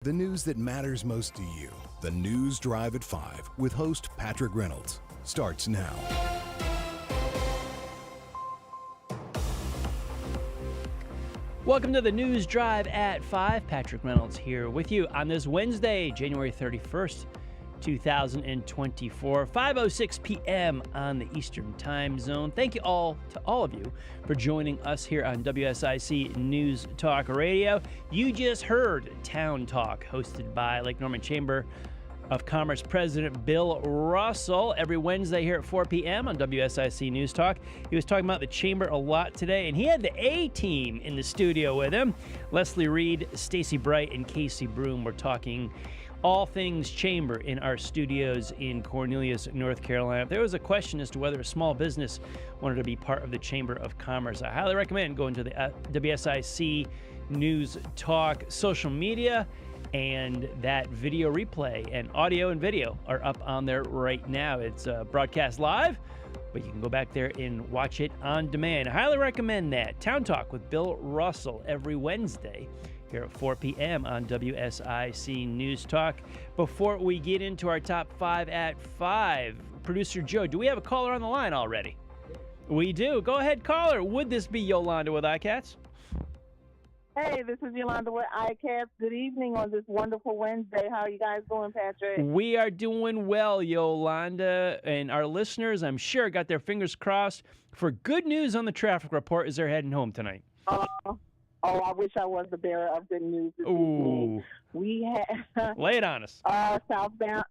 The news that matters most to you. The News Drive at 5 with host Patrick Reynolds starts now. Welcome to the News Drive at 5. Patrick Reynolds here with you on this Wednesday, January 31st, 2024, 5:06 p.m. on the Eastern Time Zone. Thank you all of you for joining us here on WSIC News Talk Radio. You just heard Town Talk, hosted by Lake Norman Chamber of Commerce President Bill Russell every Wednesday here at 4 p.m. on WSIC News Talk. He was talking about the Chamber a lot today, and he had the A-team in the studio with him. Leslie Reed, Stacy Bright, and Casey Broom were talking all things Chamber in our studios in Cornelius, North Carolina. If there was a question as to whether a small business wanted to be part of the Chamber of Commerce, I highly recommend going to the WSIC News Talk social media, and that video replay and audio and video are up on there right now. It's broadcast live, but you can go back there and watch it on demand. I highly recommend that. Town Talk with Bill Russell every Wednesday here at 4 p.m. on WSIC News Talk. Before we get into our top 5 at 5, producer Joe, do we have a caller on the line already? We do. Go ahead, caller. Would this be Yolanda with iCats? Hey, this is Yolanda with iCats. Good evening on this wonderful Wednesday. How are you guys doing, Patrick? We are doing well, Yolanda, and our listeners, I'm sure, got their fingers crossed for good news on the traffic report as they're heading home tonight. I wish I was the bearer of good news this evening. We have lay it on us. Southbound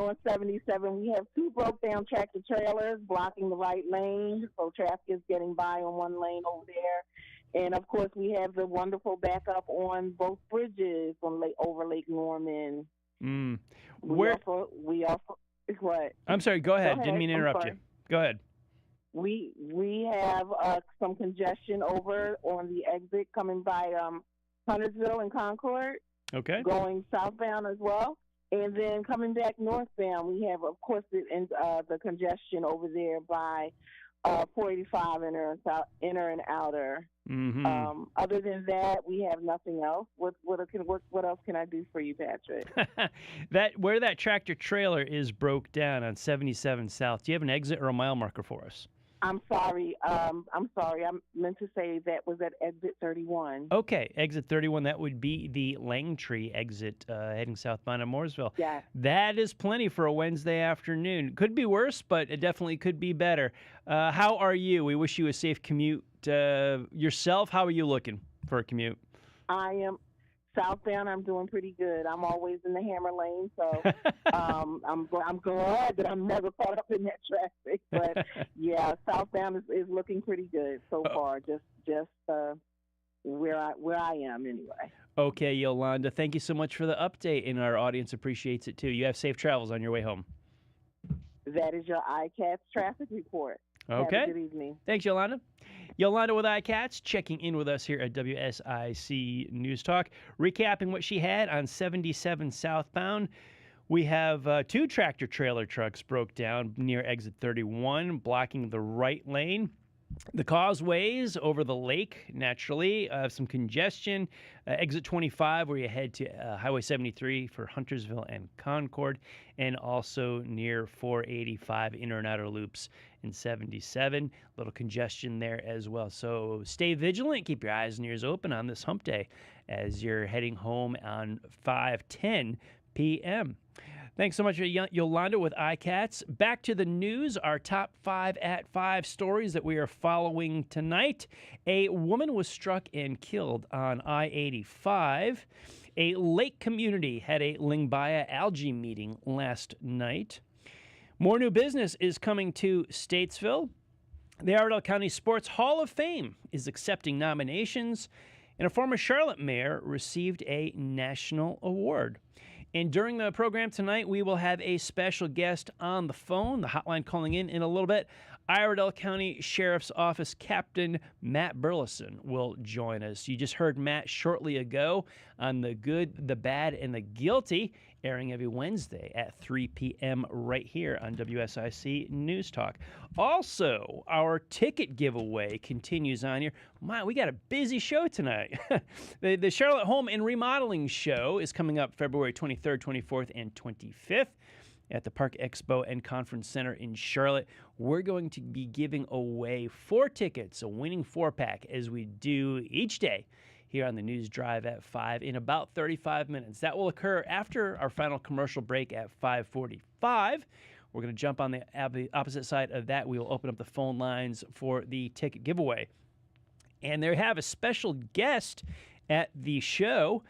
on 77. We have 2 broke down tractor trailers blocking the right lane, so traffic is getting by on one lane over there. And of course, we have the wonderful backup on both bridges over Lake Norman. We also what? I'm sorry. Go ahead. Didn't mean to interrupt you. Go ahead. We have some congestion over on the exit coming by Huntersville and Concord. Okay. Going southbound as well. And then coming back northbound, we have, of course, the congestion over there by 485 inner and outer. Mm-hmm. Other than that, we have nothing else. What else can I do for you, Patrick? Where that tractor trailer is broke down on 77 South, do you have an exit or a mile marker for us? I'm sorry. I meant to say that was at exit 31. Okay, exit 31. That would be the Langtree exit heading southbound in Mooresville. Yeah. That is plenty for a Wednesday afternoon. Could be worse, but it definitely could be better. How are you? We wish you a safe commute. Yourself, how are you looking for a commute? I am southbound. I'm doing pretty good. I'm always in the hammer lane, so I'm glad that I'm never caught up in that traffic. But yeah, southbound is looking pretty good so far. Just where I am anyway. Okay, Yolanda, thank you so much for the update, and our audience appreciates it too. You have safe travels on your way home. That is your iCats traffic report. Okay. Good evening. Thanks, Yolanda. Yolanda with iCats checking in with us here at WSIC News Talk, recapping what she had on 77 southbound. We have 2 tractor trailer trucks broke down near exit 31, blocking the right lane. The causeways over the lake, naturally, some congestion. Exit 25, where you head to Highway 73 for Huntersville and Concord, and also near 485 inner and outer loops in 77. A little congestion there as well. So stay vigilant. Keep your eyes and ears open on this hump day as you're heading home on 5:10 p.m. Thanks so much, Yolanda with iCats. Back to the news, our top 5 at 5 stories that we are following tonight. A woman was struck and killed on I-85. A lake community had a Lyngbya Algae meeting last night. More new business is coming to Statesville. The Iredell County Sports Hall of Fame is accepting nominations, and a former Charlotte mayor received a national award. And during the program tonight, we will have a special guest on the phone, the hotline calling in a little bit. Iredell County Sheriff's Office Captain Matt Burleyson will join us. You just heard Matt shortly ago on The Good, the Bad, and the Guilty, airing every Wednesday at 3 p.m. right here on WSIC News Talk. Also, our ticket giveaway continues on here. My, we got a busy show tonight. The Charlotte Home and Remodeling Show is coming up February 23rd, 24th, and 25th. At the Park Expo and Conference Center in Charlotte. We're going to be giving away 4 tickets, a winning 4-pack, as we do each day here on the News Drive at 5 in about 35 minutes. That will occur after our final commercial break at 5:45. We're going to jump on the opposite side of that. We will open up the phone lines for the ticket giveaway. And they have a special guest at the show.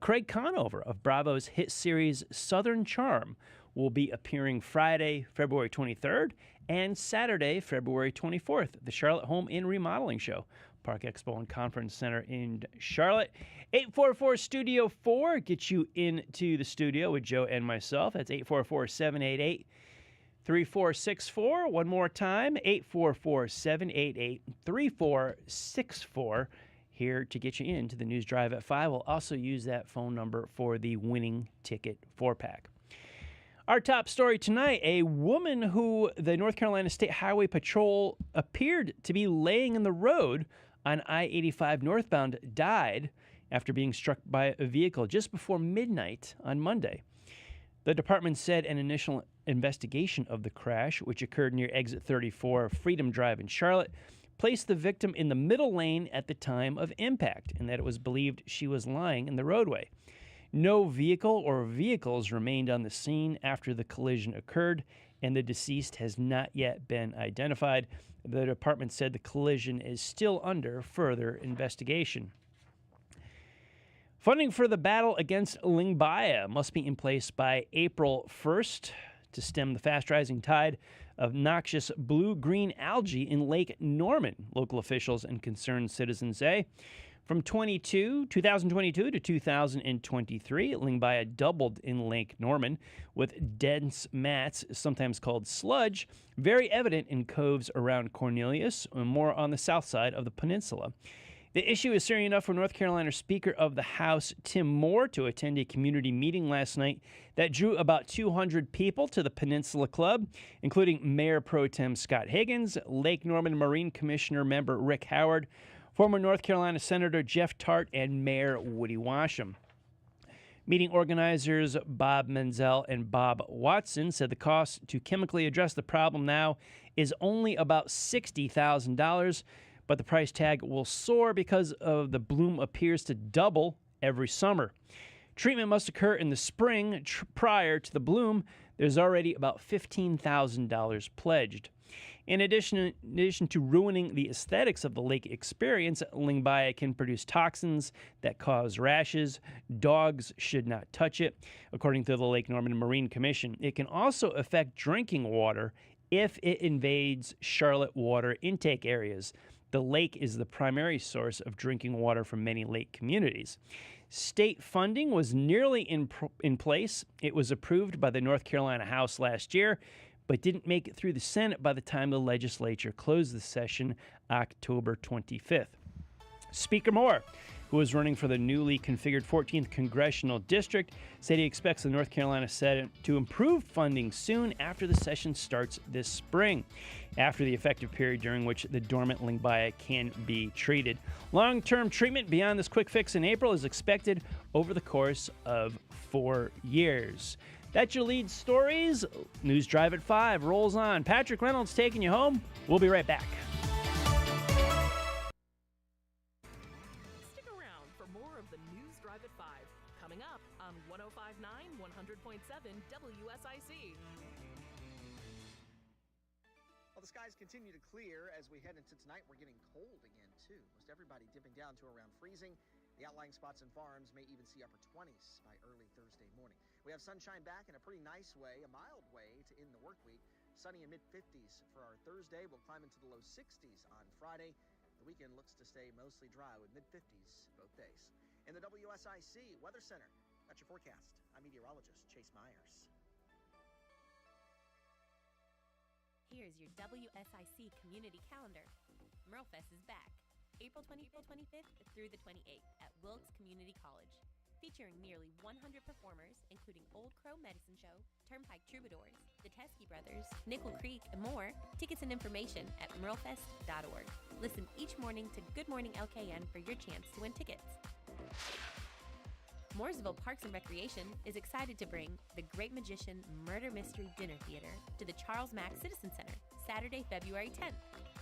Craig Conover of Bravo's hit series Southern Charm will be appearing Friday, February 23rd, and Saturday, February 24th, the Charlotte Home and Remodeling Show, Park Expo and Conference Center in Charlotte. 844-STUDIO-4 gets you into the studio with Joe and myself. That's 844-788-3464. One more time, 844-788-3464. Here to get you into the News Drive at 5. We'll also use that phone number for the winning ticket 4-pack. Our top story tonight, a woman who the North Carolina State Highway Patrol appeared to be laying in the road on I-85 northbound died after being struck by a vehicle just before midnight on Monday. The department said an initial investigation of the crash, which occurred near exit 34 Freedom Drive in Charlotte, placed the victim in the middle lane at the time of impact, and that it was believed she was lying in the roadway. No vehicle or vehicles remained on the scene after the collision occurred, and the deceased has not yet been identified. The department said the collision is still under further investigation. Funding for the battle against Lyngbya must be in place by April 1st to stem the fast-rising tide of noxious blue-green algae in Lake Norman, local officials and concerned citizens say. From 2022 to 2023, Lyngbya doubled in Lake Norman, with dense mats, sometimes called sludge, very evident in coves around Cornelius, and more on the south side of the peninsula. The issue is serious enough for North Carolina Speaker of the House Tim Moore to attend a community meeting last night that drew about 200 people to the Peninsula Club, including Mayor Pro Tem Scott Higgins, Lake Norman Marine Commissioner member Rick Howard, former North Carolina Senator Jeff Tart, and Mayor Woody Washam. Meeting organizers Bob Menzel and Bob Watson said the cost to chemically address the problem now is only about $60,000, but the price tag will soar because of the bloom appears to double every summer. Treatment must occur in the spring prior to the bloom. There's already about $15,000 pledged. In addition to ruining the aesthetics of the lake experience, Lyngbya can produce toxins that cause rashes. Dogs should not touch it, according to the Lake Norman Marine Commission. It can also affect drinking water if it invades Charlotte water intake areas. The lake is the primary source of drinking water for many lake communities. State funding was nearly in place. It was approved by the North Carolina House last year, but didn't make it through the Senate by the time the legislature closed the session October 25th. Speaker Moore, who is running for the newly configured 14th Congressional District, said he expects the North Carolina Senate to improve funding soon after the session starts this spring, after the effective period during which the dormant Lyngbya can be treated. Long-term treatment beyond this quick fix in April is expected over the course of 4 years. That's your lead stories. News Drive at 5 rolls on. Patrick Reynolds taking you home. We'll be right back. Stick around for more of the News Drive at 5. Coming up on 105.9, 100.7 WSIC. Well, the skies continue to clear as we head into tonight. We're getting cold again, too. Most everybody dipping down to around freezing. The outlying spots and farms may even see upper 20s by early Thursday morning. We have sunshine back in a pretty nice way, a mild way to end the work week. Sunny and mid-50s for our Thursday. We'll climb into the low 60s on Friday. The weekend looks to stay mostly dry with mid-50s both days. In the WSIC Weather Center, that's your forecast. I'm meteorologist Chase Myers. Here's your WSIC community calendar. Merlefest is back, April 25th through the 28th at Wilkes Community College. Featuring nearly 100 performers, including Old Crow Medicine Show, Turnpike Troubadours, the Teskey Brothers, Nickel Creek, and more. Tickets and information at merlefest.org. Listen each morning to Good Morning LKN for your chance to win tickets. Mooresville Parks and Recreation is excited to bring The Great Magician Murder Mystery Dinner Theater to the Charles Mack Citizen Center, Saturday, February 10th.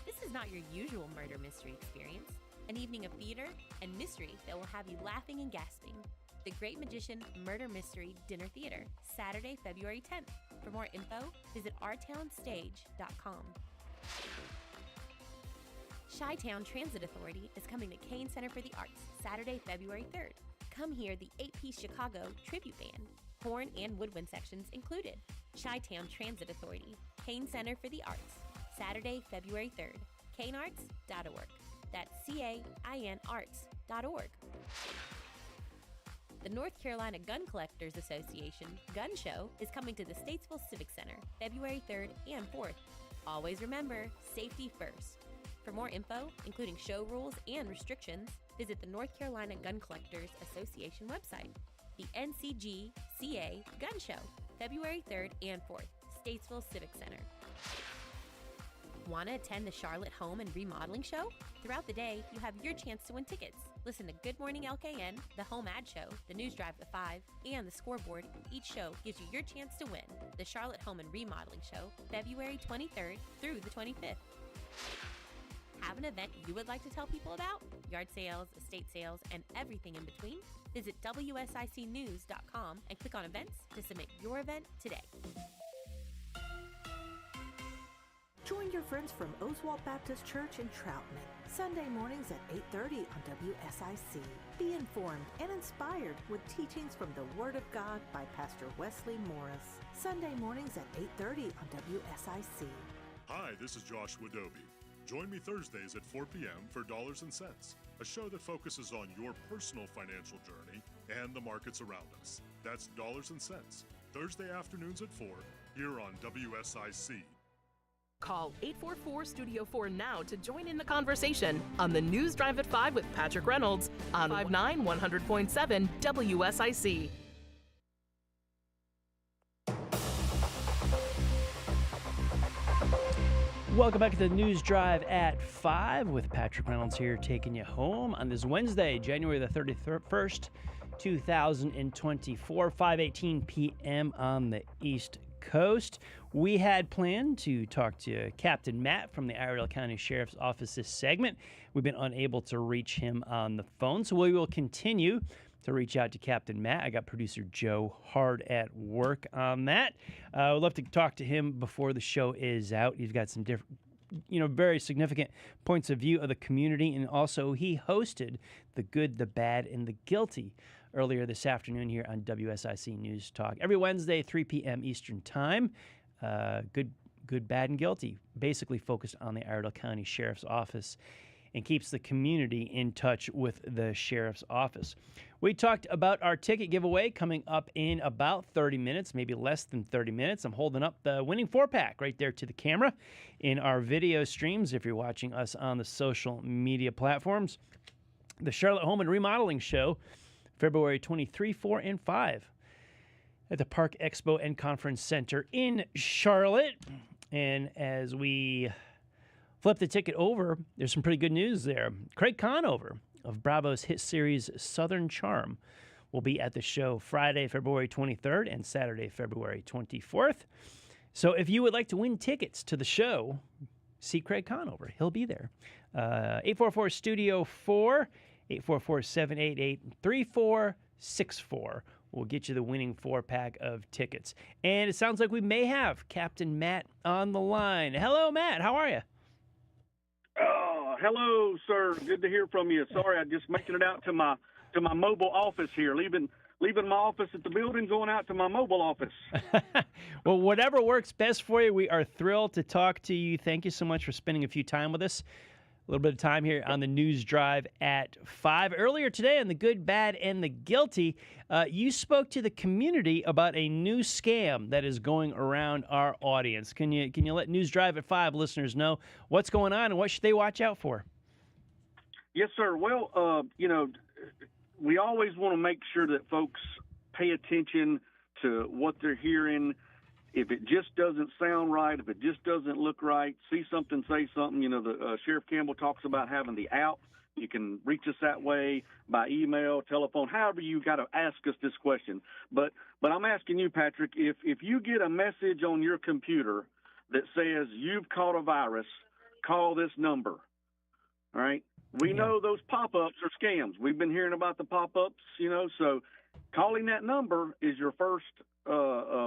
This is not your usual murder mystery experience. An evening of theater and mystery that will have you laughing and gasping. The Great Magician Murder Mystery Dinner Theater, Saturday, February 10th. For more info, visit ourtownstage.com. Chi-Town Transit Authority is coming to Kane Center for the Arts, Saturday, February 3rd. Come hear the 8-piece Chicago tribute band, horn and woodwind sections included. Chi-Town Transit Authority, Kane Center for the Arts, Saturday, February 3rd. kanearts.org. That's CAINarts.org. The North Carolina Gun Collectors Association Gun Show is coming to the Statesville Civic Center, February 3rd and 4th. Always remember, safety first. For more info, including show rules and restrictions, visit the North Carolina Gun Collectors Association website. The NCGCA Gun Show, February 3rd and 4th, Statesville Civic Center. Want to attend the Charlotte Home and Remodeling Show? Throughout the day, you have your chance to win tickets. Listen to Good Morning LKN, the Home Ad Show, the News Drive at 5, and the Scoreboard. Each show gives you your chance to win. The Charlotte Home and Remodeling Show, February 23rd through the 25th. Have an event you would like to tell people about? Yard sales, estate sales, and everything in between? Visit WSICnews.com and click on events to submit your event today. Join your friends from Oswald Baptist Church in Troutman, Sunday mornings at 8:30 on WSIC. Be informed and inspired with teachings from the Word of God by Pastor Wesley Morris. Sunday mornings at 8:30 on WSIC. Hi, this is Joshua Dobie. Join me Thursdays at 4 p.m. for Dollars and Cents, a show that focuses on your personal financial journey and the markets around us. That's Dollars and Cents, Thursday afternoons at 4 here on WSIC. Call 844-STUDIO-4 now to join in the conversation on the News Drive at 5 with Patrick Reynolds on 100.7 WSIC. Welcome back to the News Drive at 5 with Patrick Reynolds here taking you home on this Wednesday, January the 31st, 2024, 5:18 p.m. on the East Coast. We had planned to talk to Captain Matt from the Iredell County Sheriff's Office this segment. We've been unable to reach him on the phone, so we will continue to reach out to Captain Matt. I got producer Joe hard at work on that. I would love to talk to him before the show is out. He's got some different, very significant points of view of the community, and also he hosted The Good, the Bad, and the Guilty earlier this afternoon here on WSIC News Talk. Every Wednesday, 3 p.m. Eastern Time. Good, Bad, and Guilty, basically focused on the Iredell County Sheriff's Office and keeps the community in touch with the Sheriff's Office. We talked about our ticket giveaway coming up in about 30 minutes, maybe less than 30 minutes. I'm holding up the winning 4-pack right there to the camera in our video streams if you're watching us on the social media platforms. The Charlotte Home and Remodeling Show, February 23, 4, and 5 at the Park Expo and Conference Center in Charlotte. And as we flip the ticket over, there's some pretty good news there. Craig Conover of Bravo's hit series Southern Charm will be at the show Friday, February 23rd and Saturday, February 24th. So if you would like to win tickets to the show, see Craig Conover. He'll be there. 844-STUDIO-4, 844-788-3464. We'll get you the winning 4-pack of tickets. And it sounds like we may have Captain Matt on the line. Hello, Matt. How are you? Oh, hello, sir. Good to hear from you. Sorry, I'm just making it out to my mobile office here, leaving my office at the building, going out to my mobile office. Well, whatever works best for you, we are thrilled to talk to you. Thank you so much for spending a few time with us. A little bit of time here on the News Drive at 5. Earlier today on The Good, Bad, and the Guilty, you spoke to the community about a new scam that is going around our audience. Can you let News Drive at 5 listeners know what's going on and what should they watch out for? Yes, sir. Well, we always want to make sure that folks pay attention to what they're hearing. If it just doesn't sound right, if it just doesn't look right, see something, say something. Sheriff Campbell talks about having the app. You can reach us that way by email, telephone, however you got to ask us this question. But I'm asking you, Patrick, if you get a message on your computer that says you've caught a virus, call this number. All right? We know those pop-ups are scams. We've been hearing about the pop-ups, so calling that number is your first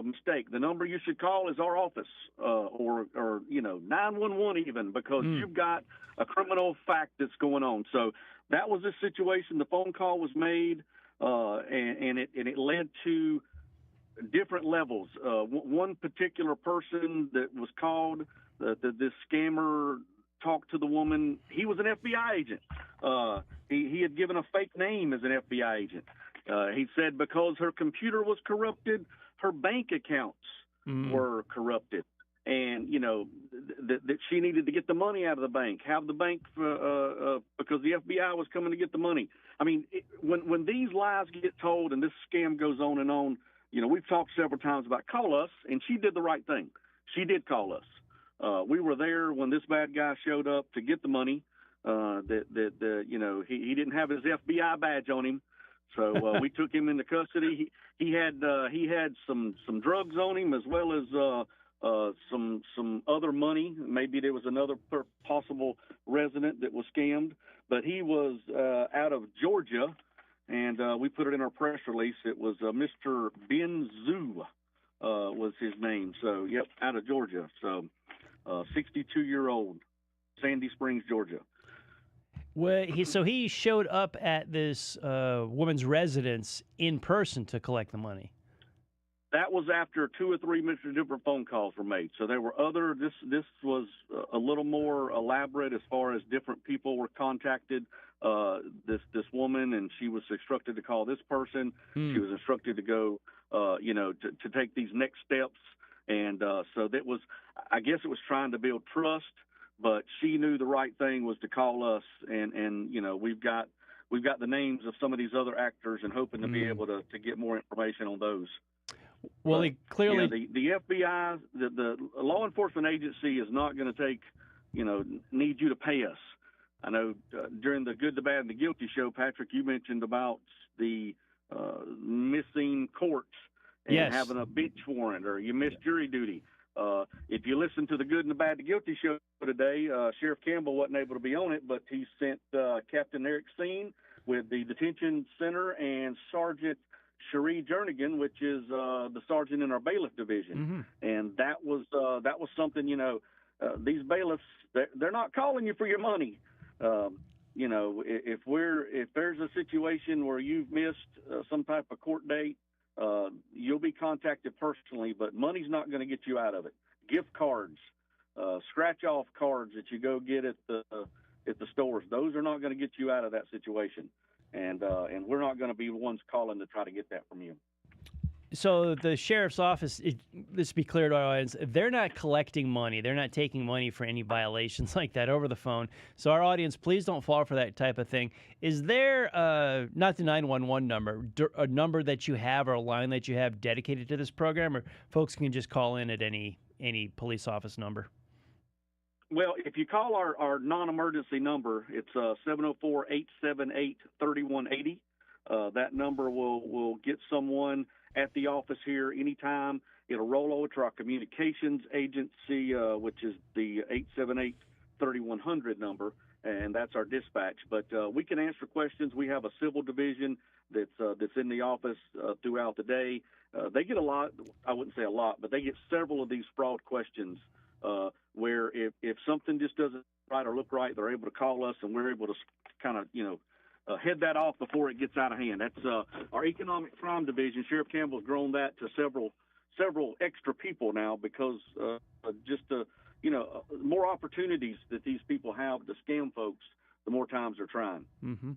mistake. The number you should call is our office or 911 even, because you've got a criminal fact that's going on. So that was the situation. The phone call was made, and it led to different levels. One particular person that was called, this scammer talked to the woman. He was an FBI agent. He had given a fake name as an FBI agent. He said because her computer was corrupted, her bank accounts were corrupted, and that she needed to get the money out of the bank, have the bank because the FBI was coming to get the money. I mean, when these lies get told and this scam goes on and on, we've talked several times about call us, and she did the right thing. She did call us. We were there when this bad guy showed up to get the money. He didn't have his FBI badge on him. So we took him into custody. He had some drugs on him, as well as some other money. Maybe there was another possible resident that was scammed, but he was out of Georgia, and we put it in our press release. It was Mr. Benzu was his name. So yep, out of Georgia. So 62-year-old, Sandy Springs, Georgia. Well, he showed up at this woman's residence in person to collect the money. That was after 2 or 3 different phone calls were made. So there were other. This was a little more elaborate as far as different people were contacted. This woman, and she was instructed to call this person. She was instructed to go, to take these next steps. And so that was, I guess, it was trying to build trust. But she knew the right thing was to call us, and we've got the names of some of these other actors, and hoping to be able to get more information on those. Well, they clearly the FBI, the law enforcement agency is not going to take, need you to pay us. I know during the Good, the Bad, and the Guilty show, Patrick, you mentioned about the missing courts and having a bench warrant, or you missed jury duty. If you listen to the Good and the Bad and the Guilty show today, Sheriff Campbell wasn't able to be on it, but he sent Captain Eric Steen with the detention center and Sergeant Cherie Jernigan, which is the sergeant in our bailiff division. And that was something, these bailiffs, they're not calling you for your money. If there's a situation where you've missed some type of court date, you'll be contacted personally, but money's not going to get you out of it. Gift cards, scratch-off cards that you go get at the stores, those are not going to get you out of that situation, and we're not going to be the ones calling to try to get that from you. So the sheriff's office, let's be clear to our audience, they're not collecting money. They're not taking money for any violations like that over the phone. So our audience, please don't fall for that type of thing. Is there, not the 911 number, a number that you have or a line that you have dedicated to this program, or folks can just call in at any police office number? Well, if you call our non-emergency number, it's 704-878-3180. That number will get someone at the office here anytime. It'll roll over to our communications agency, which is the 878-3100 number, and that's our dispatch. But we can answer questions. We have a civil division that's in the office throughout the day. They get a lot, I wouldn't say a lot, but they get several of these fraud questions where if something just doesn't right or look right, they're able to call us, and we're able to kind of, head that off before it gets out of hand. That's our economic crime division. Sheriff Campbell's grown that to several extra people now because just to more opportunities that these people have to scam folks, the more times they're trying. Mm-hmm.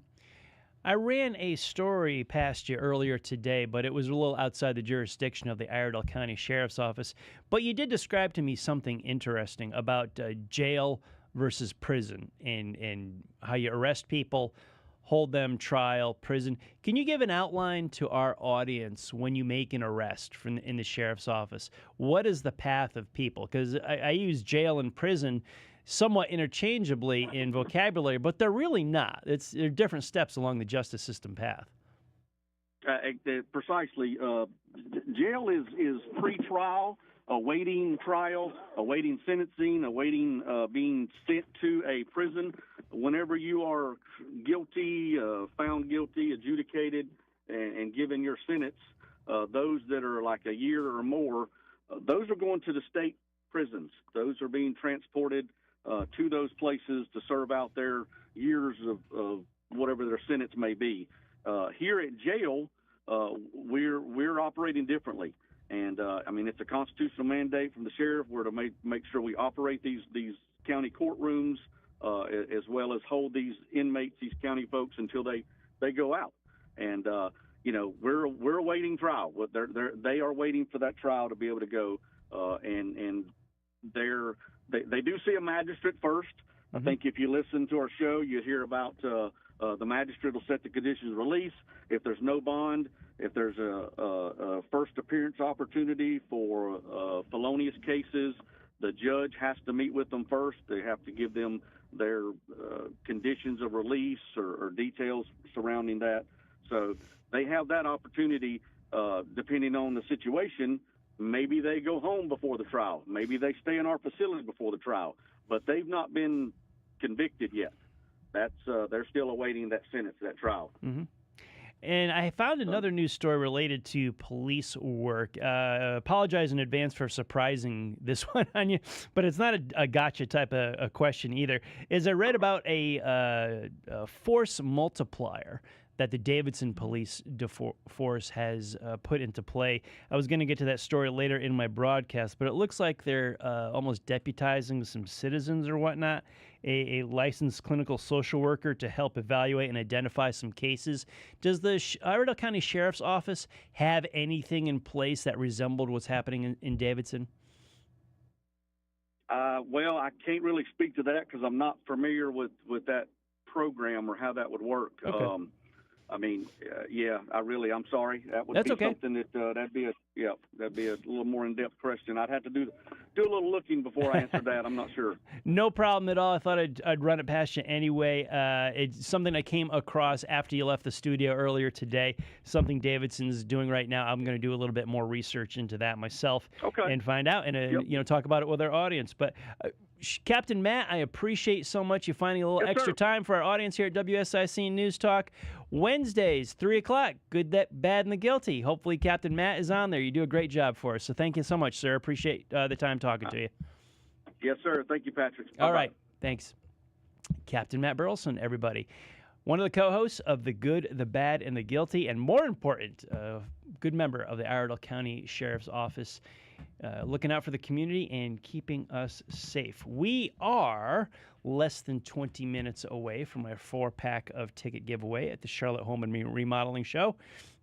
I ran a story past you earlier today, but it was a little outside the jurisdiction of the Iredell County Sheriff's Office. But you did describe to me something interesting about jail versus prison and how you arrest people, hold them, trial, prison. Can you give an outline to our audience when you make an arrest in the sheriff's office? What is the path of people? Because I use jail and prison somewhat interchangeably in vocabulary, but they're really not. They're different steps along the justice system path. Precisely. Jail is pre-trial, awaiting trial, awaiting sentencing, awaiting being sent to a prison. Whenever you are guilty, found guilty, adjudicated, and given your sentence, those that are like a year or more, those are going to the state prisons. Those are being transported to those places to serve out their years of whatever their sentence may be. Here at jail, we're operating differently, and it's a constitutional mandate from the sheriff. We're to make sure we operate these county courtrooms as well as hold these inmates, these county folks, until they go out. And we're awaiting trial. They are waiting for that trial to be able to go, and they do see a magistrate first. I think if you listen to our show, you hear about the magistrate will set the conditions of release. If there's no bond, if there's a first appearance opportunity for felonious cases, the judge has to meet with them first. They have to give them their conditions of release or details surrounding that. So they have that opportunity depending on the situation. Maybe they go home before the trial. Maybe they stay in our facility before the trial. But they've not been convicted yet. They're still awaiting that sentence, that trial. Mm-hmm. And I found another news story related to police work. Apologize in advance for surprising this one on you, but it's not a gotcha type of a question either. Is I read about a force multiplier that the Davidson Police Force has put into play. I was going to get to that story later in my broadcast, but it looks like they're almost deputizing some citizens or whatnot, a licensed clinical social worker to help evaluate and identify some cases. Does the Iredell County Sheriff's Office have anything in place that resembled what's happening in Davidson? Well, I can't really speak to that because I'm not familiar with that program or how that would work. Okay. I'm sorry. That would That's be okay. Something that'd be a little more in-depth question. I'd have to do a little looking before I answer that. I'm not sure. No problem at all. I thought I'd run it past you anyway. It's something I came across after you left the studio earlier today, something Davidson's doing right now. I'm going to do a little bit more research into that myself and find out and talk about it with our audience. But Captain Matt, I appreciate so much you finding a little extra time for our audience here at WSIC News Talk. Wednesdays, 3 o'clock, Good, Bad, and the Guilty. Hopefully Captain Matt is on there. You do a great job for us. So thank you so much, sir. Appreciate the time talking to you. Yes, sir. Thank you, Patrick. All right. Thanks. Captain Matt Burleyson, everybody. One of the co-hosts of The Good, the Bad, and the Guilty, and more important, good member of the Iredell County Sheriff's Office, looking out for the community and keeping us safe. We are less than 20 minutes away from our 4-pack of ticket giveaway at the Charlotte Home and Remodeling Show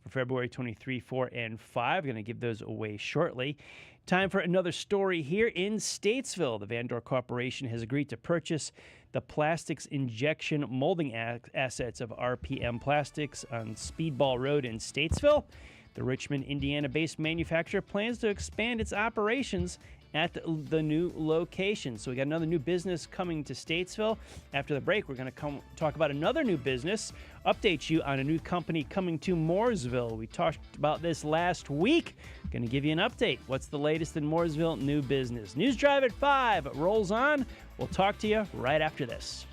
for February 23, 4, and 5. Going to give those away shortly. Time for another story here in Statesville. The Vandor Corporation has agreed to purchase the plastics injection molding assets of RPM Plastics on Speedball Road in Statesville. The Richmond, Indiana-based manufacturer plans to expand its operations at the new location. So we got another new business coming to Statesville. After the break, we're going to talk about another new business, update you on a new company coming to Mooresville. We talked about this last week. Going to give you an update. What's the latest in Mooresville new business? News Drive at 5 rolls on. We'll talk to you right after this.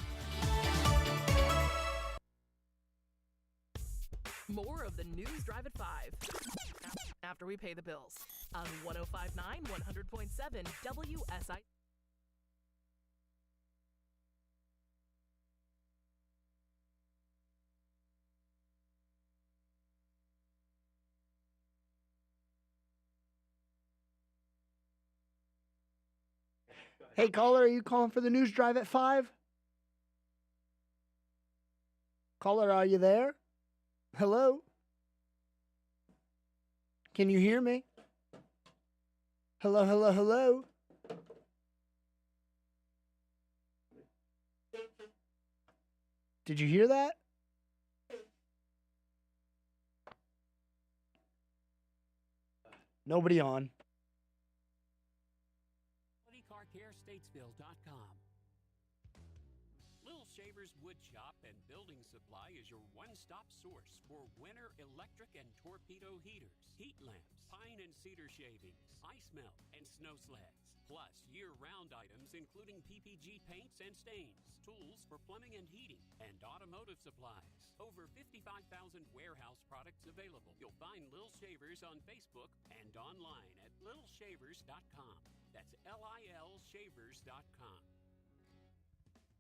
More of the News Drive at 5 after we pay the bills on 105.9, 100.7 WSI. Hey, caller, are you calling for the news drive at 5? Caller, are you there? Hello? Can you hear me? Hello, hello, hello? Did you hear that? Nobody on. QualityCarCareStatesville.com. Little Shavers Wood Shop and Building Supply is your one-stop source for winter electric and torpedo heaters, heat lamps, pine and cedar shavings, ice melt, and snow sleds. Plus, year-round items including PPG paints and stains, tools for plumbing and heating, and automotive supplies. Over 55,000 warehouse products available. You'll find Little Shavers on Facebook and online at littleshavers.com. That's LILshavers.com.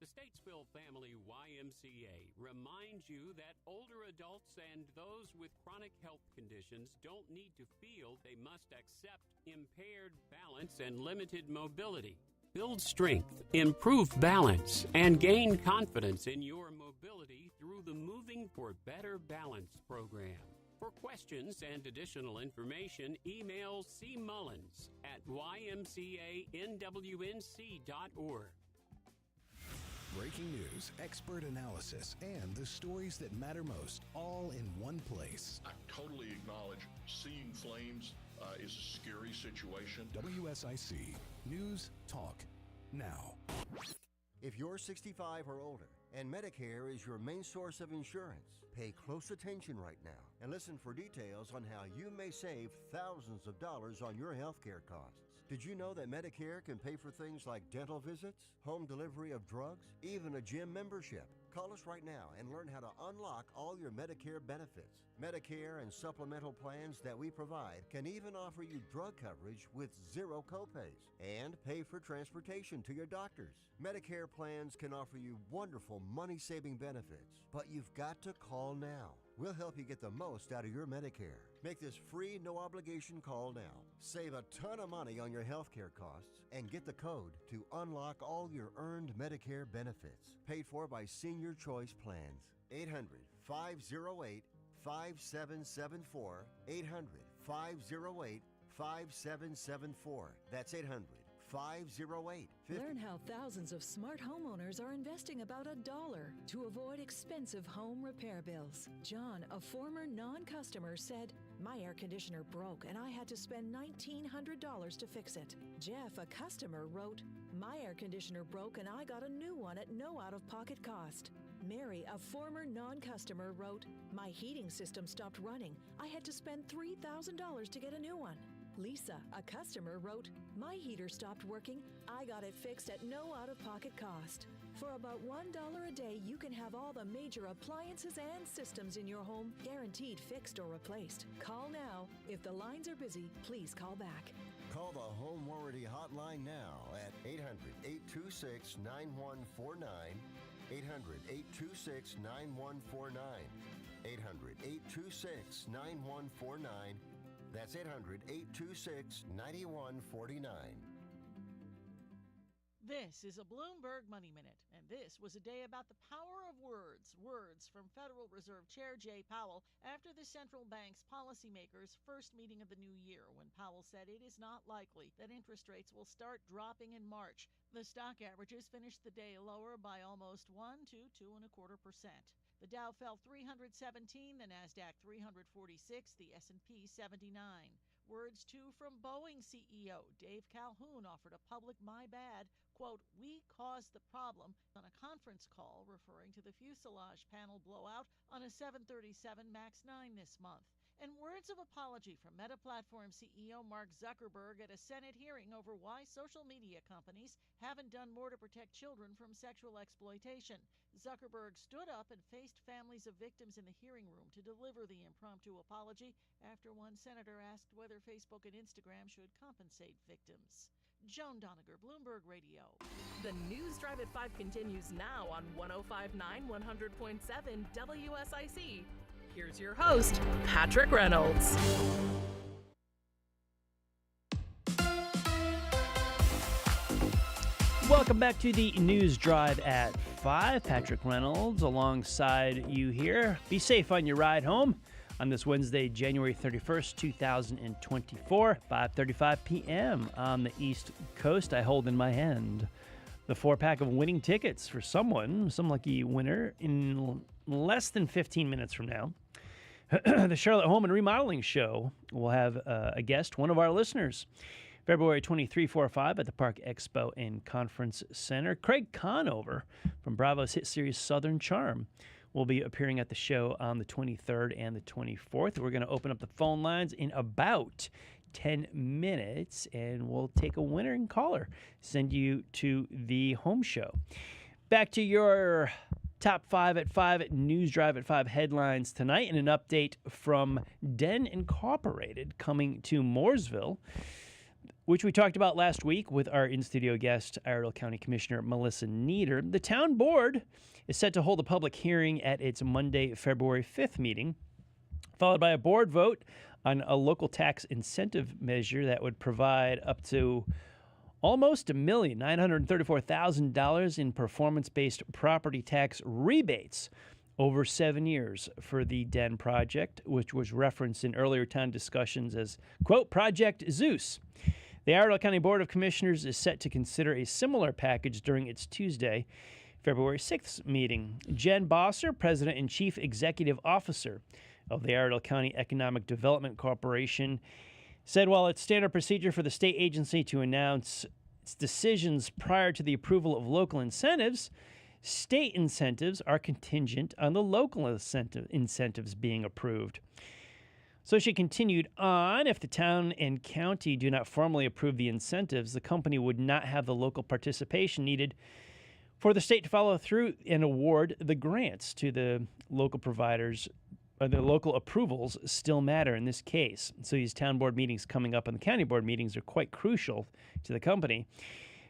The Statesville Family YMCA reminds you that older adults and those with chronic health conditions don't need to feel they must accept impaired balance and limited mobility. Build strength, improve balance, and gain confidence in your mobility through the Moving for Better Balance program. For questions and additional information, email C. Mullins at ymcanwnc.org. Breaking news, expert analysis, and the stories that matter most, all in one place. I totally acknowledge seeing flames is a scary situation. WSIC News Talk Now. If you're 65 or older and Medicare is your main source of insurance, pay close attention right now and listen for details on how you may save thousands of dollars on your health care costs. Did you know that Medicare can pay for things like dental visits, home delivery of drugs, even a gym membership? Call us right now and learn how to unlock all your Medicare benefits. Medicare and supplemental plans that we provide can even offer you drug coverage with zero copays and pay for transportation to your doctors. Medicare plans can offer you wonderful money-saving benefits, but you've got to call now. We'll help you get the most out of your Medicare. Make this free, no-obligation call now. Save a ton of money on your health care costs and get the code to unlock all your earned Medicare benefits. Paid for by Senior Choice Plans. 800-508-5774. 800-508-5774. That's 800-508. Learn how thousands of smart homeowners are investing about $1 to avoid expensive home repair bills. John, a former non-customer, said, "My air conditioner broke and I had to spend $1,900 to fix it." Jeff, a customer, wrote, "My air conditioner broke and I got a new one at no out-of-pocket cost." Mary, a former non-customer, wrote, "My heating system stopped running. I had to spend $3,000 to get a new one." Lisa, a customer, wrote, "My heater stopped working. I got it fixed at no out-of-pocket cost." For about $1 a day, you can have all the major appliances and systems in your home guaranteed fixed or replaced. Call now. If the lines are busy, please call back. Call the Home Warranty Hotline now at 800-826-9149. 800-826-9149. 800-826-9149. That's 800-826-9149. This is a Bloomberg Money Minute, and this was a day about the power of words. Words from Federal Reserve Chair Jay Powell after the central bank's policymakers' first meeting of the new year, when Powell said it is not likely that interest rates will start dropping in March. The stock averages finished the day lower by almost 1 to 2.25%. The Dow fell 317, the Nasdaq 346, the S&P 79. Words, too, from Boeing CEO Dave Calhoun offered a public "my bad," quote, "we caused the problem," on a conference call referring to the fuselage panel blowout on a 737 MAX 9 this month. And words of apology from Meta Platform CEO Mark Zuckerberg at a Senate hearing over why social media companies haven't done more to protect children from sexual exploitation. Zuckerberg stood up and faced families of victims in the hearing room to deliver the impromptu apology after one senator asked whether Facebook and Instagram should compensate victims. Joan Doniger, Bloomberg Radio. The News Drive at 5 continues now on 105.9 100.7 WSIC. Here's your host, Patrick Reynolds. Welcome back to the News Drive at 5. Patrick Reynolds alongside you here. Be safe on your ride home on this Wednesday, January 31st, 2024, 5:35 p.m. on the East Coast. I hold in my hand the 4-pack of winning tickets for some lucky winner in less than 15 minutes from now. The Charlotte Home and Remodeling Show will have a guest, one of our listeners. February 23, 4, 5 at the Park Expo and Conference Center. Craig Conover from Bravo's hit series Southern Charm will be appearing at the show on the 23rd and the 24th. We're going to open up the phone lines in about 10 minutes, and we'll take a winner and caller, send you to the home show. Back to your top 5 at 5 News Drive at 5 headlines tonight, and an update from Den Incorporated coming to Mooresville, which we talked about last week with our in-studio guest, Iredell County Commissioner Melissa Nieder. The town board is set to hold a public hearing at its Monday, February 5th meeting, followed by a board vote on a local tax incentive measure that would provide up to almost $1,934,000 in performance-based property tax rebates over 7 years for the Den project, which was referenced in earlier town discussions as, quote, Project Zeus. The Iredell County Board of Commissioners is set to consider a similar package during its Tuesday, February 6th meeting. Jen Bosser, President and Chief Executive Officer of the Iredell County Economic Development Corporation, said while it's standard procedure for the state agency to announce its decisions prior to the approval of local incentives, state incentives are contingent on the local incentives being approved. So she continued on, if the town and county do not formally approve the incentives, the company would not have the local participation needed for the state to follow through and award the grants to the local providers. The local approvals still matter in this case. So these town board meetings coming up and the county board meetings are quite crucial to the company.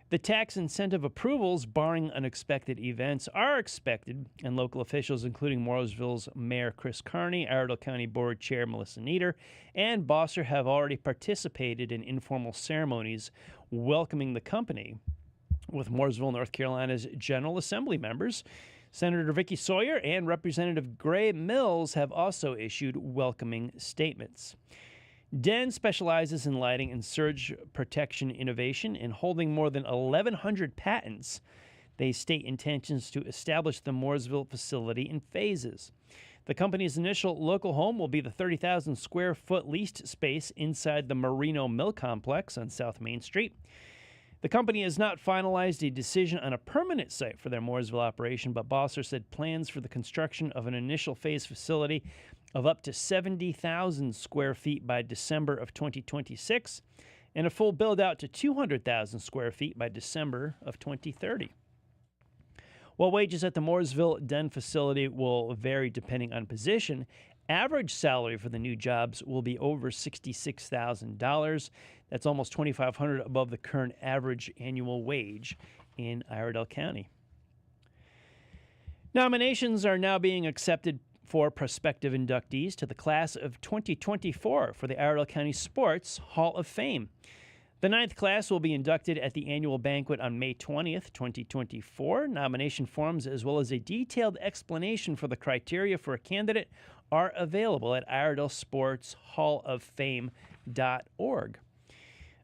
The tax incentive approvals, barring unexpected events, are expected, and local officials, including Mooresville's Mayor Chris Carney, Iredell County Board Chair Melissa Nieder, and Bosser have already participated in informal ceremonies welcoming the company, with Mooresville, North Carolina's General Assembly members. Senator Vicky Sawyer and Representative Gray Mills have also issued welcoming statements. Den specializes in lighting and surge protection innovation and holding more than 1,100 patents. They state intentions to establish the Mooresville facility in phases. The company's initial local home will be the 30,000 square foot leased space inside the Merino Mill Complex on South Main Street. The company has not finalized a decision on a permanent site for their Mooresville operation, but Bosser said plans for the construction of an initial phase facility of up to 70,000 square feet by December of 2026 and a full build-out to 200,000 square feet by December of 2030. While wages at the Mooresville Den facility will vary depending on position, average salary for the new jobs will be over $66,000. That's almost $2,500 above the current average annual wage in Iredell County. Nominations are now being accepted for prospective inductees to the class of 2024 for the Iredell County Sports Hall of Fame. The 9th class will be inducted at the annual banquet on May 20th, 2024. Nomination forms, as well as a detailed explanation for the criteria for a candidate, are available at IredellSportsHallOfFame.org.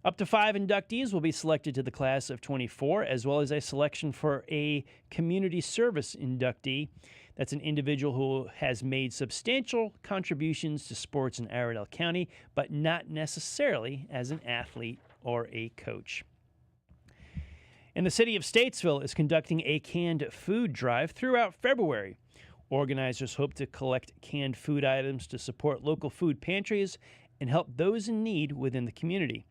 Up to 5 inductees will be selected to the class of 24, as well as a selection for a community service inductee. That's an individual who has made substantial contributions to sports in Iredell County, but not necessarily as an athlete or a coach. And the city of Statesville is conducting a canned food drive throughout February. Organizers hope to collect canned food items to support local food pantries and help those in need within the community.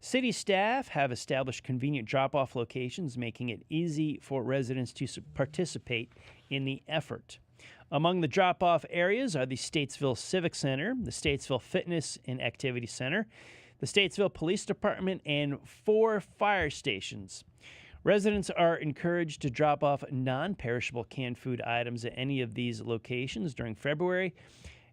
City staff have established convenient drop-off locations, making it easy for residents to participate in the effort. Among the drop-off areas are the Statesville Civic Center, the Statesville Fitness and Activity Center, the Statesville Police Department, and 4 fire stations. Residents are encouraged to drop off non-perishable canned food items at any of these locations during February.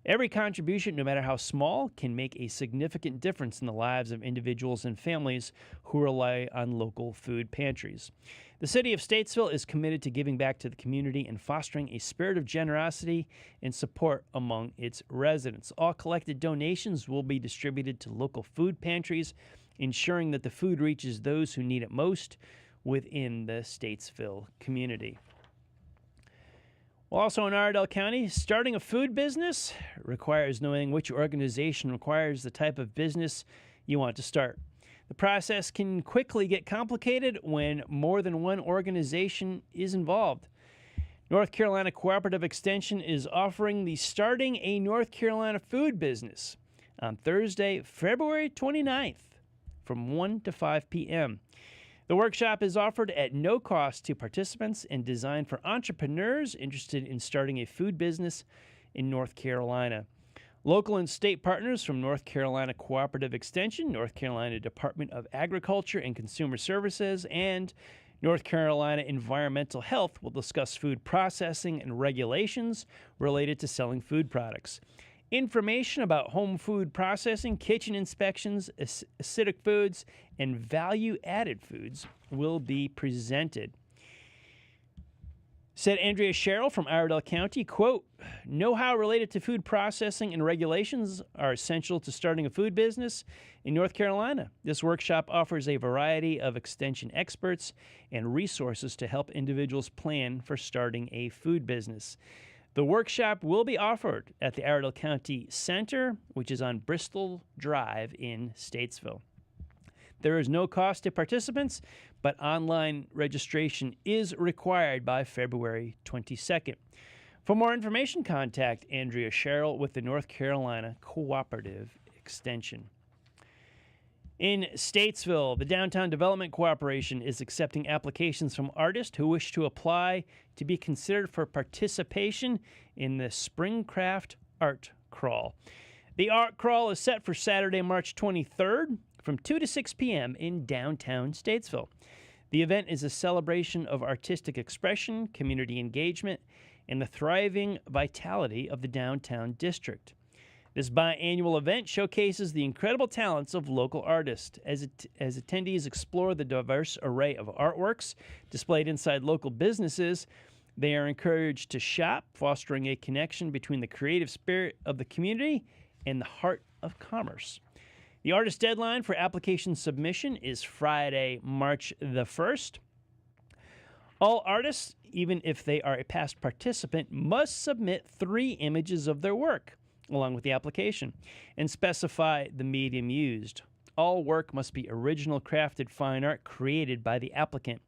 Every contribution, no matter how small, can make a significant difference in the lives of individuals and families who rely on local food pantries. The city of Statesville is committed to giving back to the community and fostering a spirit of generosity and support among its residents. All collected donations will be distributed to local food pantries, ensuring that the food reaches those who need it most within the Statesville community. Well, also in Iredell County, starting a food business requires knowing which organization requires the type of business you want to start. The process can quickly get complicated when more than one organization is involved. North Carolina Cooperative Extension is offering the Starting a North Carolina Food Business on Thursday, February 29th from 1 to 5 p.m. The workshop is offered at no cost to participants and designed for entrepreneurs interested in starting a food business in North Carolina. Local and state partners from North Carolina Cooperative Extension, North Carolina Department of Agriculture and Consumer Services, and North Carolina Environmental Health will discuss food processing and regulations related to selling food products. Information about home food processing, kitchen inspections, acidic foods, and value-added foods will be presented. Said Andrea Sherrill from Iredell County, quote, know-how related to food processing and regulations are essential to starting a food business in North Carolina. This workshop offers a variety of extension experts and resources to help individuals plan for starting a food business. The workshop will be offered at the Iredell County Center, which is on Bristol Drive in Statesville. There is no cost to participants, but online registration is required by February 22nd. For more information, contact Andrea Sherrill with the North Carolina Cooperative Extension. In Statesville, the Downtown Development Corporation is accepting applications from artists who wish to apply to be considered for participation in the Springcraft Art Crawl. The Art Crawl is set for Saturday, March 23rd from 2 to 6 p.m. in downtown Statesville. The event is a celebration of artistic expression, community engagement, and the thriving vitality of the downtown district. This biannual event showcases the incredible talents of local artists as attendees explore the diverse array of artworks displayed inside local businesses. They are encouraged to shop, fostering a connection between the creative spirit of the community and the heart of commerce. The artist deadline for application submission is Friday, March the 1st. All artists, even if they are a past participant, must submit 3 images of their work along with the application and specify the medium used. All work must be original crafted fine art created by the applicant.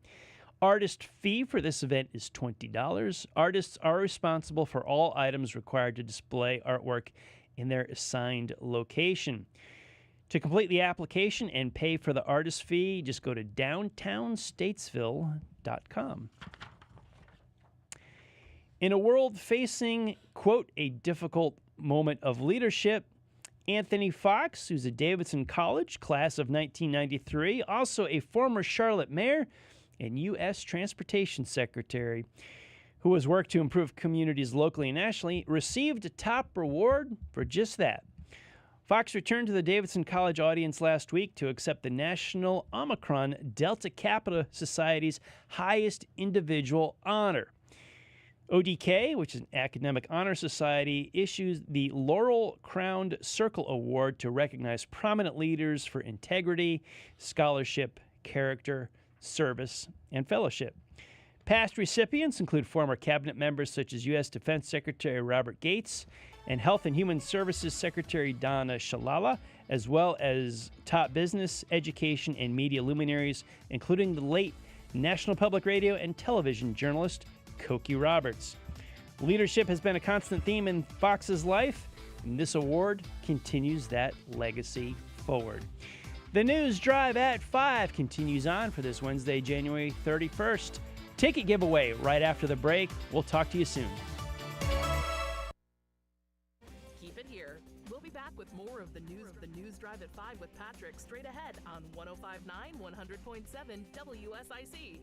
Artist fee for this event is $20. Artists are responsible for all items required to display artwork in their assigned location. To complete the application and pay for the artist fee, just go to downtownstatesville.com. In a world facing, quote, a difficult moment of leadership, Anthony Fox, who's a Davidson College class of 1993, also a former Charlotte mayor and U.S. Transportation Secretary, who has worked to improve communities locally and nationally, received a top reward for just that. Fox returned to the Davidson College audience last week to accept the National Omicron Delta Kappa Society's highest individual honor. ODK, which is an academic honor society, issues the Laurel Crowned Circle Award to recognize prominent leaders for integrity, scholarship, character, service, and fellowship. Past recipients include former cabinet members such as U.S. Defense Secretary Robert Gates and Health and Human Services Secretary Donna Shalala, as well as top business, education, and media luminaries, including the late National Public Radio and Television journalist Cokie Roberts. Leadership has been a constant theme in Fox's life, and this award continues that legacy forward. The News Drive at 5 continues on for this Wednesday, January 31st. Ticket giveaway right after the break. We'll talk to you soon. Keep it here. We'll be back with more of the News Drive at 5 with Patrick straight ahead on 105.9, 100.7 WSIC.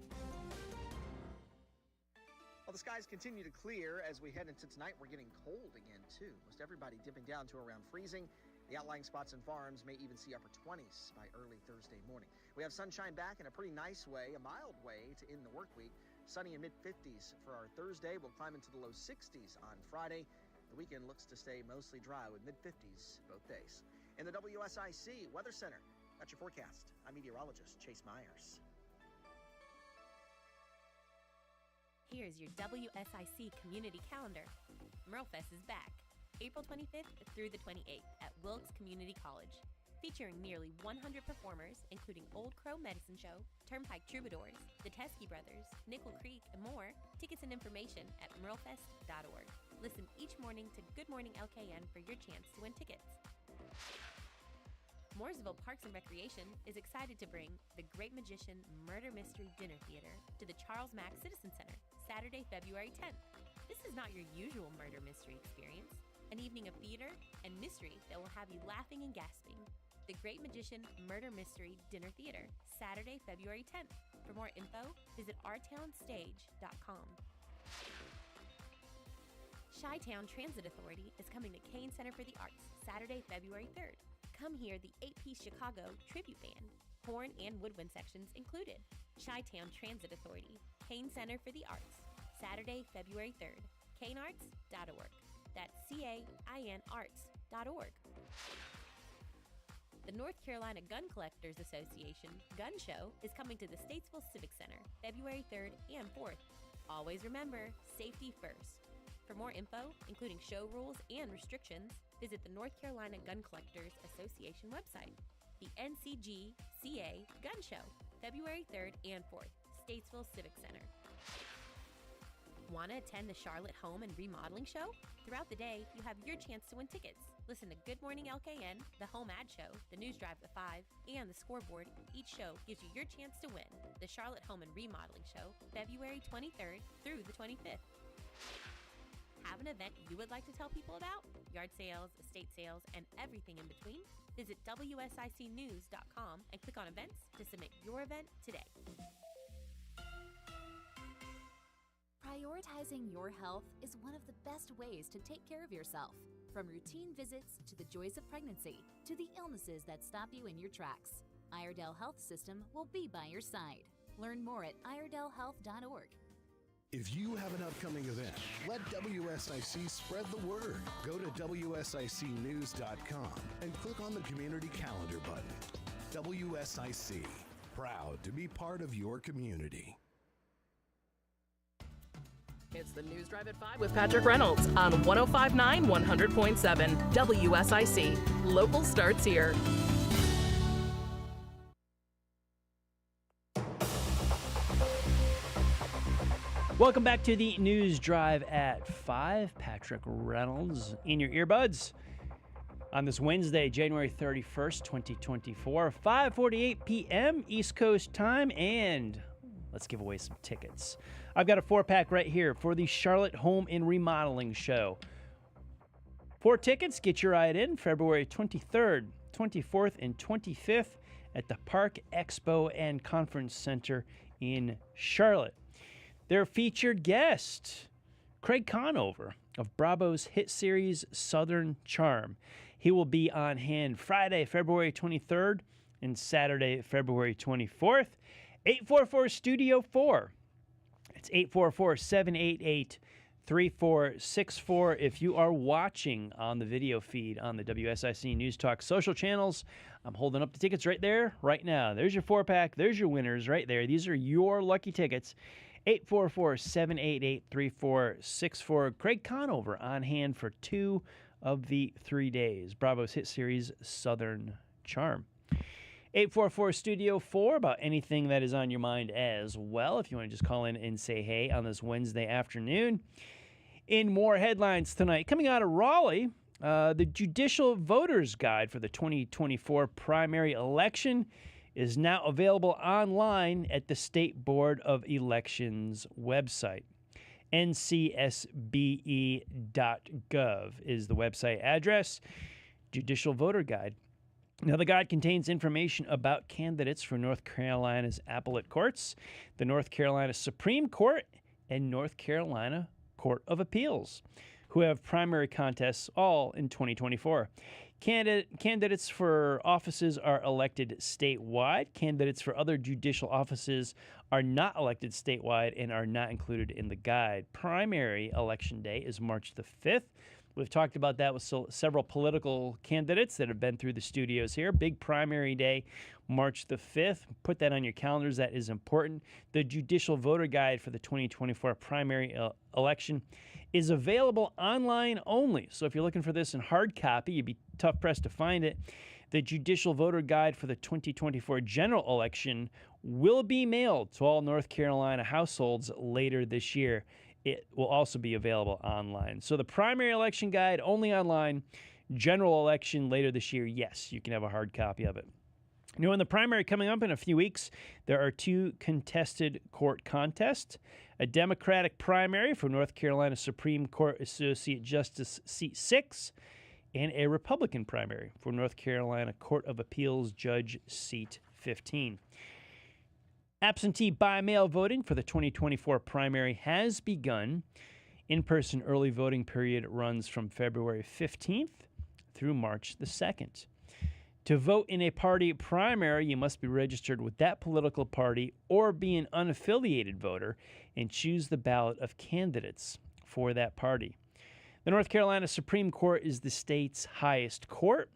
Well, the skies continue to clear as we head into tonight. We're getting cold again, too. Most everybody dipping down to around freezing. The outlying spots and farms may even see upper 20s by early Thursday morning. We have sunshine back in a pretty nice way, a mild way to end the work week. Sunny and mid-50s for our Thursday. We'll climb into the low 60s on Friday. The weekend looks to stay mostly dry with mid-50s both days. In the WSIC Weather Center, that's your forecast. I'm meteorologist Chase Myers. Here's your WSIC community calendar. Merlefest is back, April 25th through the 28th at Wilkes Community College. Featuring nearly 100 performers, including Old Crow Medicine Show, Turnpike Troubadours, the Teskey Brothers, Nickel Creek, and more. Tickets and information at merlefest.org. Listen each morning to Good Morning LKN for your chance to win tickets. Mooresville Parks and Recreation is excited to bring The Great Magician Murder Mystery Dinner Theater to the Charles Mack Citizen Center, Saturday, February 10th. This is not your usual murder mystery experience. An evening of theater and mystery that will have you laughing and gasping. The Great Magician Murder Mystery Dinner Theater, Saturday, February 10th. For more info, visit ourtownstage.com. Chi-Town Transit Authority is coming to Kane Center for the Arts, Saturday, February 3rd. Come hear the 8-piece Chicago tribute band, horn and woodwind sections included. Chi-Town Transit Authority, Kane Center for the Arts, Saturday, February 3rd. kanearts.org. That's CAINarts.org. The North Carolina Gun Collectors Association Gun Show is coming to the Statesville Civic Center, February 3rd and 4th. Always remember, safety first. For more info, including show rules and restrictions, visit the North Carolina Gun Collectors Association website. The NCGCA Gun Show, February 3rd and 4th, Statesville Civic Center. Want to attend the Charlotte Home and Remodeling Show? Throughout the day, you have your chance to win tickets. Listen to Good Morning LKN, the Home Ad Show, the News Drive at 5, and the Scoreboard. Each show gives you your chance to win. The Charlotte Home and Remodeling Show, February 23rd through the 25th. Have an event you would like to tell people about? Yard sales, estate sales, and everything in between? Visit WSICnews.com and click on events to submit your event today. Prioritizing your health is one of the best ways to take care of yourself. From routine visits to the joys of pregnancy to the illnesses that stop you in your tracks, Iredell Health System will be by your side. Learn more at iredellhealth.org. If you have an upcoming event, let WSIC spread the word. Go to WSICnews.com and click on the community calendar button. WSIC, proud to be part of your community. It's the News Drive at 5 with Patrick Reynolds on 105.9 100.7 WSIC. Local starts here. Welcome back to the News Drive at 5. Patrick Reynolds in your earbuds on this Wednesday, January 31st, 2024, 5:48 p.m. East Coast time, and let's give away some tickets. I've got a 4-pack right here for the Charlotte Home and Remodeling Show. 4 tickets, get your ride in February 23rd, 24th, and 25th at the Park Expo and Conference Center in Charlotte. Their featured guest, Craig Conover of Bravo's hit series Southern Charm. He will be on hand Friday, February 23rd and Saturday, February 24th. 844-STUDIO-4. It's 844-788-3464. If you are watching on the video feed on the WSIC News Talk social channels, I'm holding up the tickets right there, right now. There's your 4-pack. There's your winners right there. These are your lucky tickets. 844-788-3464. Craig Conover on hand for 2 of the 3 days. Bravo's hit series, Southern Charm. 844-STUDIO-4 about anything that is on your mind as well. If you want to just call in and say hey on this Wednesday afternoon. In more headlines tonight, coming out of Raleigh, the Judicial Voters Guide for the 2024 primary election is now available online at the State Board of Elections website. ncsbe.gov is the website address. Judicial Voter Guide. Now, the guide contains information about candidates for North Carolina's appellate courts, the North Carolina Supreme Court, and North Carolina Court of Appeals, who have primary contests all in 2024. Candidates for offices are elected statewide. Candidates for other judicial offices are not elected statewide and are not included in the guide. Primary election day is March the 5th. We've talked about that with several political candidates that have been through the studios here. Big primary day, March the 5th. Put that on your calendars. That is important. The judicial voter guide for the 2024 primary election is available online only. So if you're looking for this in hard copy, you'd be tough-pressed to find it. The judicial voter guide for the 2024 general election will be mailed to all North Carolina households later this year. It will also be available online. So the primary election guide, only online. General election later this year, yes, you can have a hard copy of it. Now, in the primary coming up in a few weeks, there are 2 contested court contests. A Democratic primary for North Carolina Supreme Court Associate Justice Seat 6, and a Republican primary for North Carolina Court of Appeals Judge Seat 15. Absentee by mail voting for the 2024 primary has begun. In-person early voting period runs from February 15th through March the 2nd. To vote in a party primary, you must be registered with that political party or be an unaffiliated voter and choose the ballot of candidates for that party. The North Carolina Supreme Court is the state's highest court.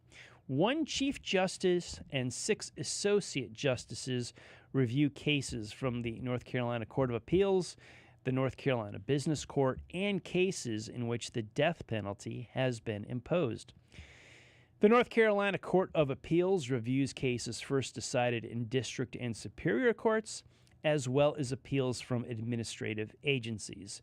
1 Chief Justice and 6 Associate Justices review cases from the North Carolina Court of Appeals, the North Carolina Business Court, and cases in which the death penalty has been imposed. The North Carolina Court of Appeals reviews cases first decided in district and superior courts, as well as appeals from administrative agencies.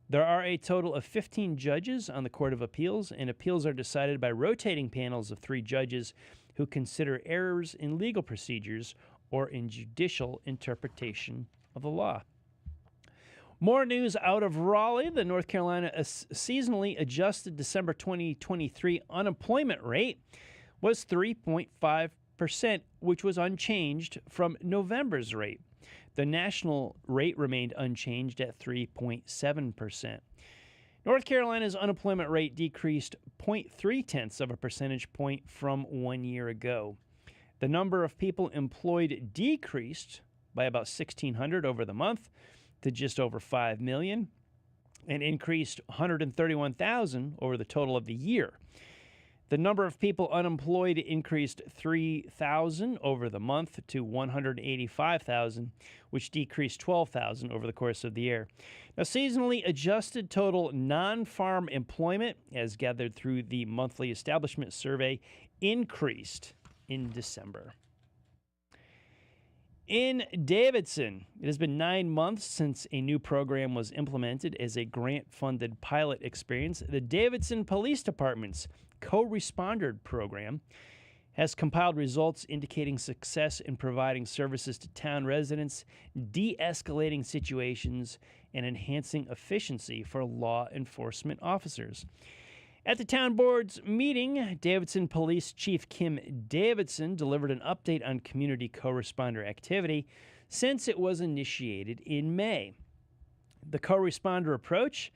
There are a total of 15 judges on the Court of Appeals, and appeals are decided by rotating panels of 3 judges who consider errors in legal procedures or in judicial interpretation of the law. More news out of Raleigh. The North Carolina seasonally adjusted December 2023 unemployment rate was 3.5%, which was unchanged from November's rate. The national rate remained unchanged at 3.7%. North Carolina's unemployment rate decreased 0.3 of a percentage point from 1 year ago. The number of people employed decreased by about 1,600 over the month to just over 5 million and increased 131,000 over the total of the year. The number of people unemployed increased 3,000 over the month to 185,000, which decreased 12,000 over the course of the year. Now, seasonally adjusted total non-farm employment, as gathered through the monthly establishment survey, increased in December. In Davidson, it has been 9 months since a new program was implemented as a grant-funded pilot experience. The Davidson Police Department's Co-Responder program has compiled results indicating success in providing services to town residents, de-escalating situations, and enhancing efficiency for law enforcement officers. At the town board's meeting, Davidson Police Chief Kim Davidson delivered an update on community co-responder activity since it was initiated in May. The co-responder approach,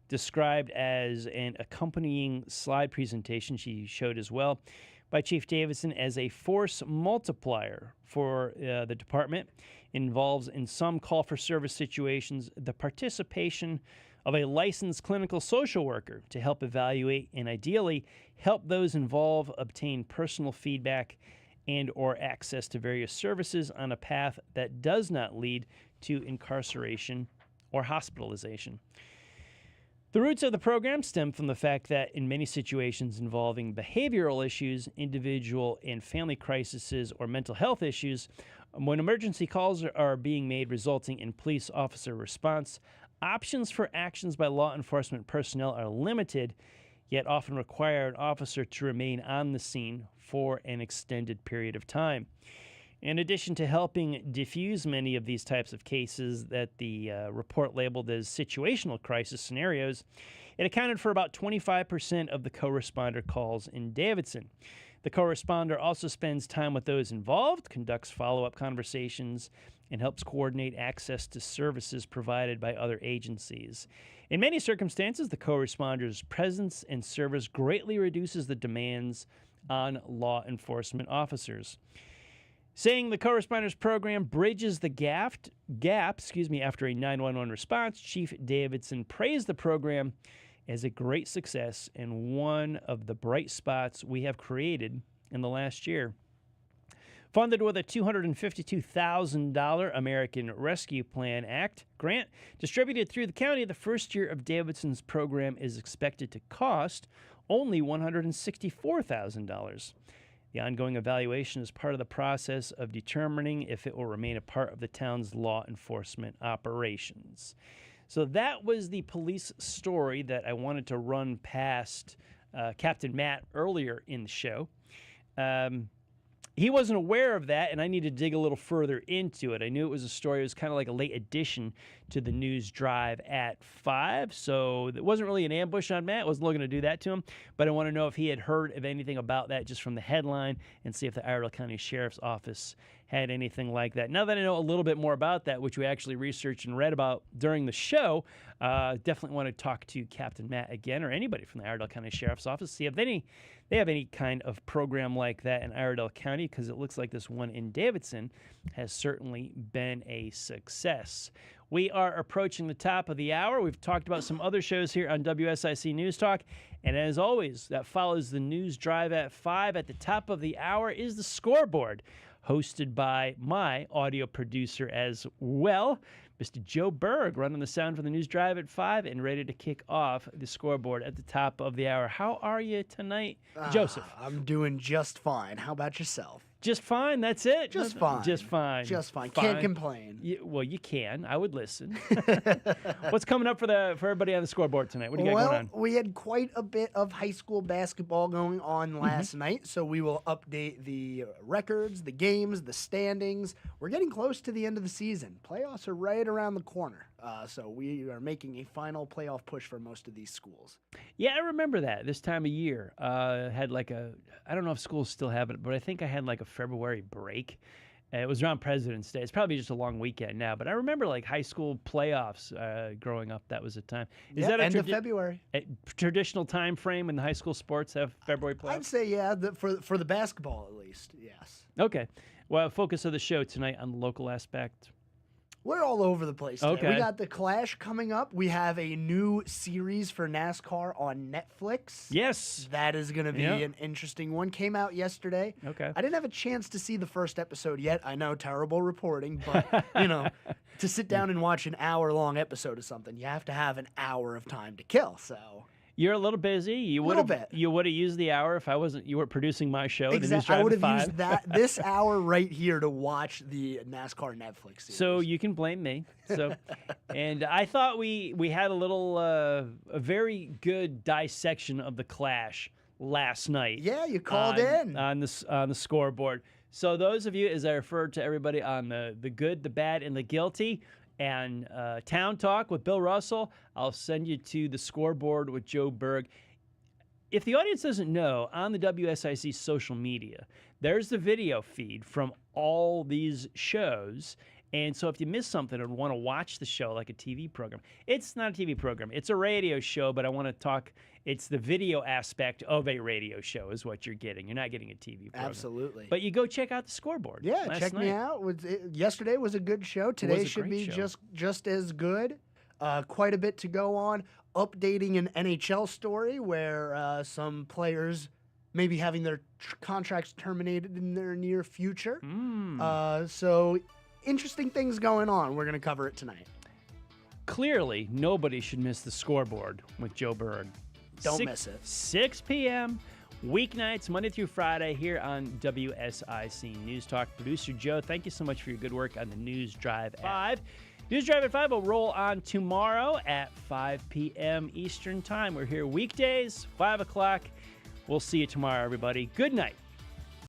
described as an accompanying slide presentation she showed as well by Chief Davidson as a force multiplier for the department, involves in some call for service situations the participation of a licensed clinical social worker to help evaluate and ideally help those involved obtain personal feedback and or access to various services on a path that does not lead to incarceration or hospitalization. The roots of the program stem from the fact that in many situations involving behavioral issues, individual and family crises, or mental health issues, when emergency calls are being made resulting in police officer response, options for actions by law enforcement personnel are limited, yet often require an officer to remain on the scene for an extended period of time. In addition to helping diffuse many of these types of cases that the report labeled as situational crisis scenarios, it accounted for about 25% of the co-responder calls in Davidson. The co-responder also spends time with those involved, conducts follow-up conversations, and helps coordinate access to services provided by other agencies. In many circumstances, the co-responder's presence and service greatly reduces the demands on law enforcement officers. Saying the co-responders program bridges the gap, after a 911 response, Chief Davidson praised the program as a great success and one of the bright spots we have created in the last year. Funded with a $252,000 American Rescue Plan Act grant distributed through the county, the first year of Davidson's program is expected to cost only $164,000. The ongoing evaluation is part of the process of determining if it will remain a part of the town's law enforcement operations. So that was the police story that I wanted to run past Captain Matt earlier in the show. He wasn't aware of that, and I need to dig a little further into it. I knew it was a story. It was kind of like a late addition to the news drive at 5, so it wasn't really an ambush on Matt. I wasn't looking to do that to him, but I want to know if he had heard of anything about that just from the headline and see if the Iredell County Sheriff's Office had anything like that. Now that I know a little bit more about that, which we actually researched and read about during the show, definitely want to talk to Captain Matt again, or anybody from the Iredell County Sheriff's Office, see if they have any kind of program like that in Iredell County, because it looks like this one in Davidson has certainly been a success. We are approaching the top of the hour. We've talked about some other shows here on WSIC News Talk, and as always, that follows the news drive at 5. At the top of the hour is the Scoreboard, hosted by my audio producer as well, Mr. Joe Berg, running the sound for the news drive at 5 and ready to kick off the Scoreboard at the top of the hour. How are you tonight, Joseph? I'm doing just fine. How about yourself? Just fine, that's it? Just fine. Just fine. Just fine. Can't complain. Well, you can. I would listen. What's coming up for everybody on the Scoreboard tonight? What do you got going on? We had quite a bit of high school basketball going on last night, so we will update the records, the games, the standings. We're getting close to the end of the season. Playoffs are right around the corner, so we are making a final playoff push for most of these schools. Yeah, I remember that this time of year. Had like I don't know if schools still have it, but I think I had like a February break. It was around President's Day. It's probably just a long weekend now, but I remember like high school playoffs growing up. That was a time. Is that end of February? A traditional time frame when the high school sports have February playoffs? I'd say for the basketball at least, yes. Okay. Well, focus of the show tonight on the local aspect. We're all over the place today. Okay. We got the Clash coming up. We have a new series for NASCAR on Netflix. Yes. That is going to be an interesting one. Came out yesterday. Okay. I didn't have a chance to see the first episode yet. I know, terrible reporting, but, to sit down and watch an hour-long episode of something, you have to have an hour of time to kill, so... You're a little busy. You would have used the hour if you were producing my show. Exactly. I would have used this hour right here to watch the NASCAR Netflix series. So you can blame me. So, and I thought we had a very good dissection of the Clash last night. Yeah, you called in on the Scoreboard. So those of you, as I referred to everybody on the good, the bad, and the guilty, and Town Talk with Bill Russell, I'll send you to the Scoreboard with Joe Berg. If the audience doesn't know, on the WSIC social media, there's the video feed from all these shows. And so if you miss something and want to watch the show like a TV program, it's not a TV program. It's a radio show, but I want to talk, it's the video aspect of a radio show is what you're getting. You're not getting a TV program. Absolutely. But you go check out the Scoreboard. Yeah, check me out. Yesterday was a good show. Today should be just as good. Quite a bit to go on. Updating an NHL story where some players may be having their contracts terminated in their near future. So interesting things going on. We're going to cover it tonight. Clearly, nobody should miss the Scoreboard with Joe Berg. Don't miss it. 6 p.m. weeknights, Monday through Friday, here on WSIC News Talk. Producer Joe, thank you so much for your good work on the News Drive at 5. News Drive at 5 will roll on tomorrow at 5 p.m. Eastern Time. We're here weekdays, 5 o'clock. We'll see you tomorrow, everybody. Good night.